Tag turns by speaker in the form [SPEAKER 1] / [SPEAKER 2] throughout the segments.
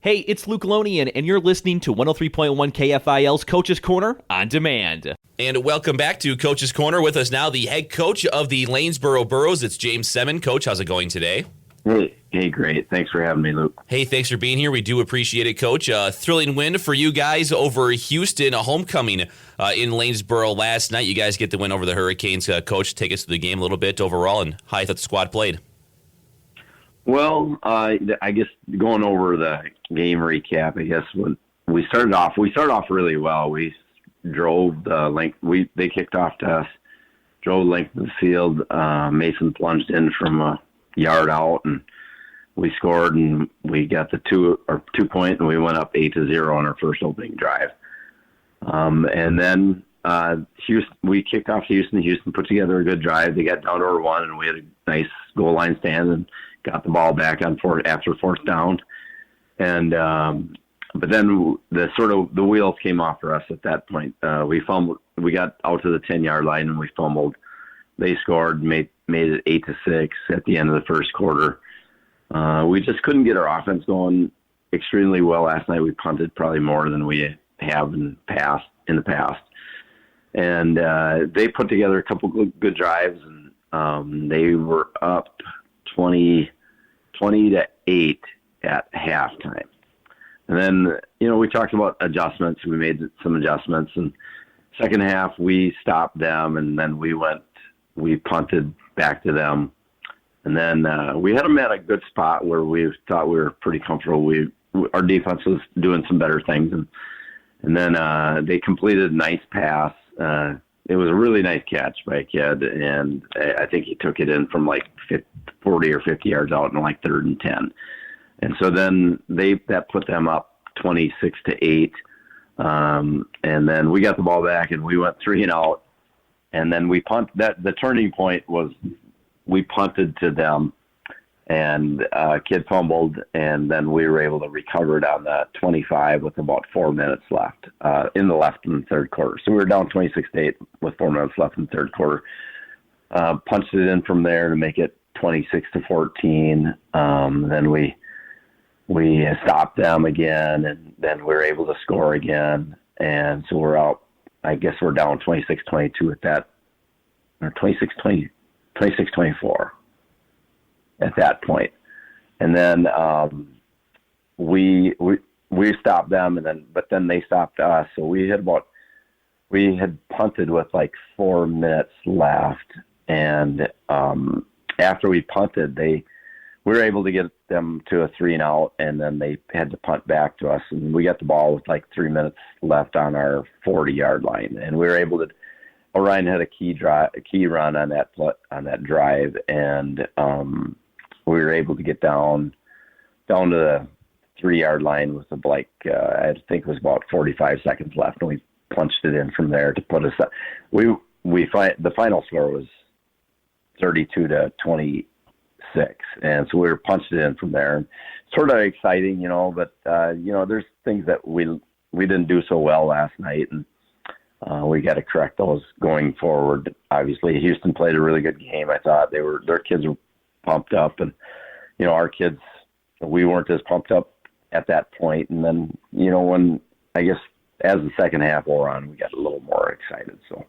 [SPEAKER 1] Hey, it's Luke Lonien, and you're listening to 103.1 KFIL's Coach's Corner on Demand.
[SPEAKER 2] And welcome back to Coach's Corner. With us now, the head coach of the Lanesboro Burros. It's James Semmen. Coach, how's it going today?
[SPEAKER 3] Hey, great. Thanks for having me, Luke.
[SPEAKER 2] Hey, thanks for being here. We do appreciate it, Coach. Thrilling win for you guys over Houston, a homecoming in Lanesboro last night. You guys get the win over the Hurricanes. Coach, take us through the game a little bit overall and how you thought the squad played.
[SPEAKER 3] Well, I guess going over the game recap, I guess when we started off really well. We drove the length. They kicked off to us, drove the length of the field. Mason plunged in from a yard out, and we scored, and we got the two point, and we went up 8-0 on our first opening drive. And then Houston, we kicked off to Houston. Houston put together a good drive. They got down to our one, and we had a nice goal line stand and got the ball back on after fourth down. And but then the wheels came off for us at that point. We fumbled. We got out to the 10-yard line, and we fumbled. They scored, made it 8-6 at the end of the first quarter. We just couldn't get our offense going extremely well last night. We punted probably more than we have in the past. And they put together a couple good drives, and they were up 20-8 at halftime. And then, we talked about adjustments. We made some adjustments, and second half we stopped them, and then we punted back to them. And then we had them at a good spot where we thought we were pretty comfortable. Our defense was doing some better things. And then they completed a nice pass. It was a really nice catch by a kid, and I think he took it in from like 40 or 50 yards out in like 3rd and 10. And so then that put them up 26-8. And then we got the ball back, and we went 3 and out. And then we the turning point was we punted to them, and kid fumbled, and then we were able to recover it on the 25 with about 4 minutes left in the third quarter. So we were down 26-8 with 4 minutes left in the third quarter. Punched it in from there to make it 26-14. Then we stopped them again, and then we were able to score again. And so we're out. I guess we're down 26-22 at that, or 26-24 at that point. And then we stopped them, but then they stopped us. So we had punted with like 4 minutes left, and after we punted, we were able to get them to a 3 and out, and then they had to punt back to us, and we got the ball with like 3 minutes left on our 40-yard line, and we were able to. Orion had a key run on that drive, and we were able to get down to the 3-yard line with I think it was about 45 seconds left, and we punched it in from there to put us up. The final score was 32-26, and so we were punched it in from there. Sort of exciting, but there's things that we didn't do so well last night, and we got to correct those going forward. Obviously, Houston played a really good game. I thought their kids were pumped up, and our kids, we weren't as pumped up at that point. And then when I guess as the second half wore on, we got a little more excited. So.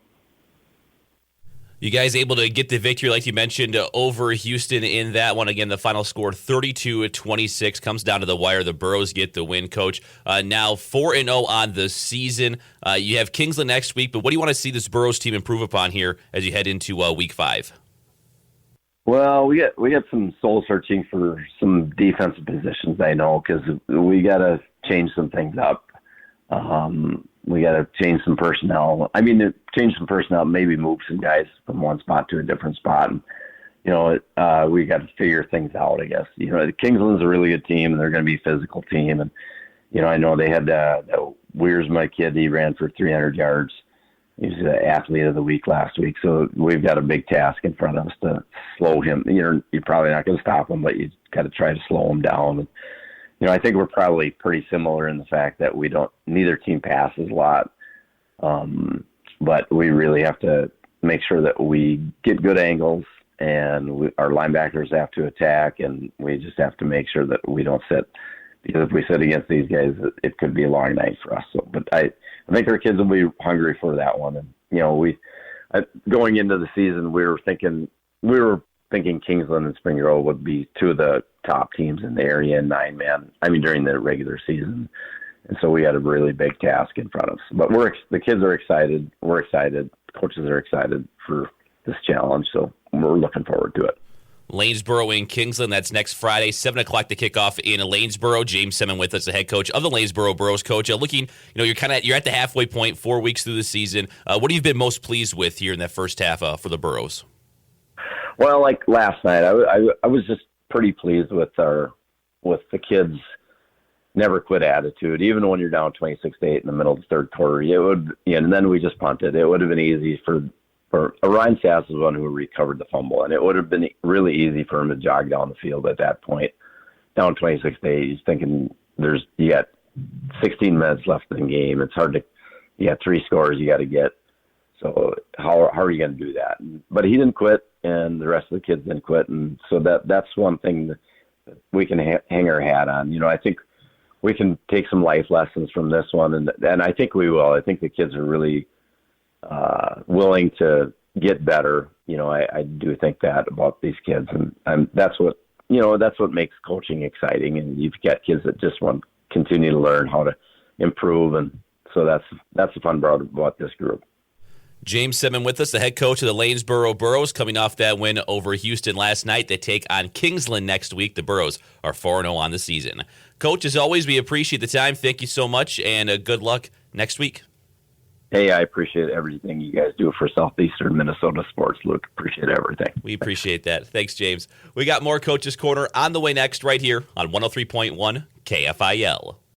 [SPEAKER 2] You guys able to get the victory, like you mentioned, over Houston in that one. Again, the final score 32-26 comes down to the wire. The Burros get the win, Coach. Now 4-0 on the season. You have Kingsland next week, but what do you want to see this Burros team improve upon here as you head into week 5?
[SPEAKER 3] Well, we got some soul searching for some defensive positions, I know, because we got to change some things up. We got to change some personnel. Maybe move some guys from one spot to a different spot. And, we got to figure things out, I guess. Kingsland's a really good team, and they're going to be a physical team. And, I know they had Weir's my kid. He ran for 300 yards. He was the athlete of the week last week. So we've got a big task in front of us to slow him. You're probably not going to stop him, but you got to try to slow him down. And, I think we're probably pretty similar in the fact that neither team passes a lot. But we really have to make sure that we get good angles, and our linebackers have to attack, and we just have to make sure that we don't sit because if we sit against these guys, it could be a long night for us. So, but I think our kids will be hungry for that one. And going into the season, we were thinking Kingsland and Spring Grove would be two of the top teams in the area in 9-man. I mean, during the regular season. And so we had a really big task in front of us. But the kids are excited. We're excited. Coaches are excited for this challenge. So we're looking forward to it.
[SPEAKER 2] Lanesboro in Kingsland. That's next Friday, 7 o'clock to kick off in Lanesboro. James Semmen with us, the head coach of the Lanesboro Burros. Coach, looking, you're at the halfway point, 4 weeks through the season. What have you been most pleased with here in that first half for the Burros?
[SPEAKER 3] Well, like last night, I was just pretty pleased with the kids' never quit attitude. Even when you're down 26-8 in the middle of the third quarter, and then we just punted. It would have been easy for Ryan Sass is the one who recovered the fumble, and it would have been really easy for him to jog down the field at that point. Down 26-8, he's thinking you got 16 minutes left in the game. It's hard you got 3 scores you got to get. So how are you going to do that? But he didn't quit, and the rest of the kids didn't quit, and so that's one thing that we can hang our hat on. I think we can take some life lessons from this one, and I think we will. I think the kids are really willing to get better. I do think that about these kids, and that's what makes coaching exciting. And you've got kids that just want to continue to learn how to improve, and so that's the fun part about this group.
[SPEAKER 2] James Semmen with us, the head coach of the Lanesboro Burros, coming off that win over Houston last night. They take on Kingsland next week. The Burros are 4-0 on the season. Coach, as always, we appreciate the time. Thank you so much, and good luck next week.
[SPEAKER 3] Hey, I appreciate everything you guys do for Southeastern Minnesota sports, Luke. Appreciate everything.
[SPEAKER 2] We appreciate that. Thanks, James. We got more Coach's Corner on the way next right here on 103.1 KFIL.